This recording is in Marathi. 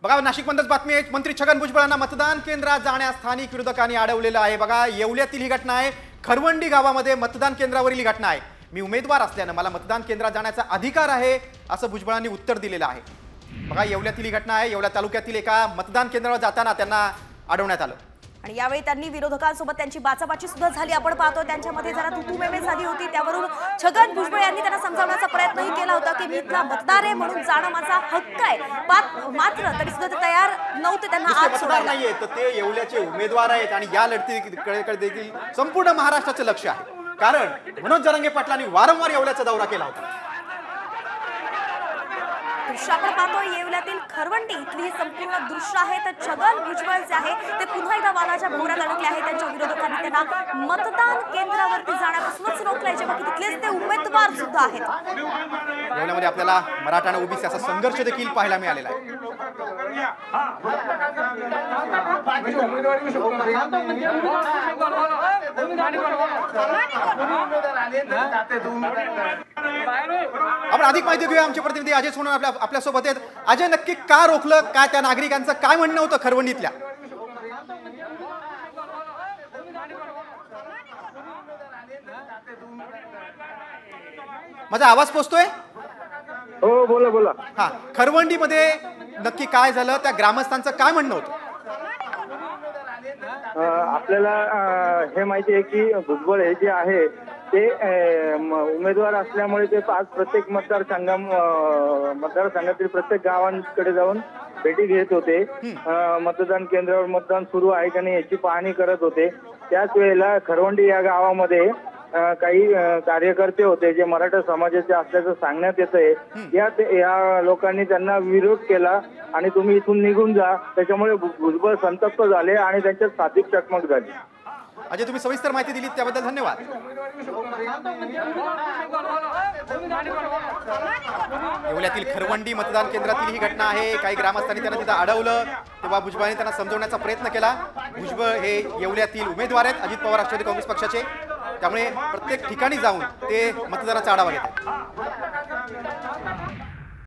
बघा नाशिकमध्येच बातमी आहे। मंत्री छगन भुजबळांना मतदान केंद्रात जाण्यास स्थानिक विरोधकांनी अडवलेलं आहे। बघा येवल्यातील ही घटना आहे। खरवंडी गावामध्ये मतदान केंद्रावरील ही घटना आहे। मी उमेदवार असल्याने मला मतदान केंद्रात जाण्याचा अधिकार आहे असं भुजबळांनी उत्तर दिलेलं आहे। बघा येवल्यातील ही घटना आहे। येवला तालुक्यातील एका मतदान केंद्रावर जाताना त्यांना अडवण्यात आलं आणि यावेळी त्यांनी विरोधकांसोबत त्यांची बाचाबाची सुद्धा झाली। आपण पाहतो त्यांच्यामध्ये जरा तुतुमेमे झाली होती। त्यावरून छगन भुजबळ यांनी त्यांना समजावण्याचा प्रयत्नही केला होता की मी इथला मतदार आहे म्हणून जाणं माझा हक्क आहे। मात्र तरी सुद्धा ते तयार नव्हते त्यांना आत सोडायला। नाहीये तर ते येवल्याचे उमेदवार आहेत आणि या लढतीकडे देखील संपूर्ण महाराष्ट्राचं लक्ष आहे। कारण मनोज जरांगे पाटलांनी वारंवार येवल्याचा दौरा केला होता। दृश्य आपण पाहतोय येवल्यातील खरवंडी इथली संपूर्ण दृश्य आहे। तर छगन भुजबळ जे आहे ते पुन्हा एकदा वादाच्या भोवऱ्यात अडकले आहे। त्यांच्या विरोधकांनी त्यांना मतदान केंद्रावरती जाण्यापासूनच रोखलंय, जेव्हा की तिथलेच ते उमेदवार सुद्धा आहेत। येवल्यामध्ये आपल्याला मराठा आणि ओबीसी असा संघर्ष देखील पाहायला मिळालेला आहे। आपण अधिक माहिती घेऊया। आमचे प्रतिनिधी अजय सोनवणे आपल्या सोबत आहेत। अजय, नक्की का रोखलं, काय त्या नागरिकांचं काय म्हणणं होतं खरवंडीतल्या? माझा आवाज पोहोचतोय? हो बोला बोला। हा, खरवंडीमध्ये नक्की काय झालं, त्या ग्रामस्थांचं काय म्हणणं होतं? आपल्याला हे माहिती आहे की भुजबळ हे जे आहे ते उमेदवार असल्यामुळे ते आज प्रत्येक मतदारसंघातील प्रत्येक गावांकडे जाऊन भेटी घेत होते। मतदान केंद्रावर मतदान सुरू आहे का नाही याची पाहणी करत होते। त्याच वेळेला खरवंडी या गावामध्ये काही कार्यकर्ते होते जे मराठा समाजाचे असल्याचं सांगण्यात येतंय। या लोकांनी त्यांना विरोध केला आणि तुम्ही इथून निघून जा, त्याच्यामुळे भुजबळ संतप्त झाले आणि त्यांच्यात साधिक चकमक झाली। अजय, तुम्ही सविस्तर माहिती दिली त्याबद्दल धन्यवाद। येवल्यातील खरवंडी मतदान केंद्रातील ही घटना आहे। काही ग्रामस्थांनी त्यांना तिथं अडवलं, तेव्हा भुजबळांनी त्यांना समजवण्याचा प्रयत्न केला। भुजबळ हे येवल्यातील उमेदवार आहेत अजित पवार राष्ट्रवादी काँग्रेस पक्षाचे, त्यामुळे प्रत्येक ठिकाणी जाऊन ते मतदाराचा आढावा घेतात।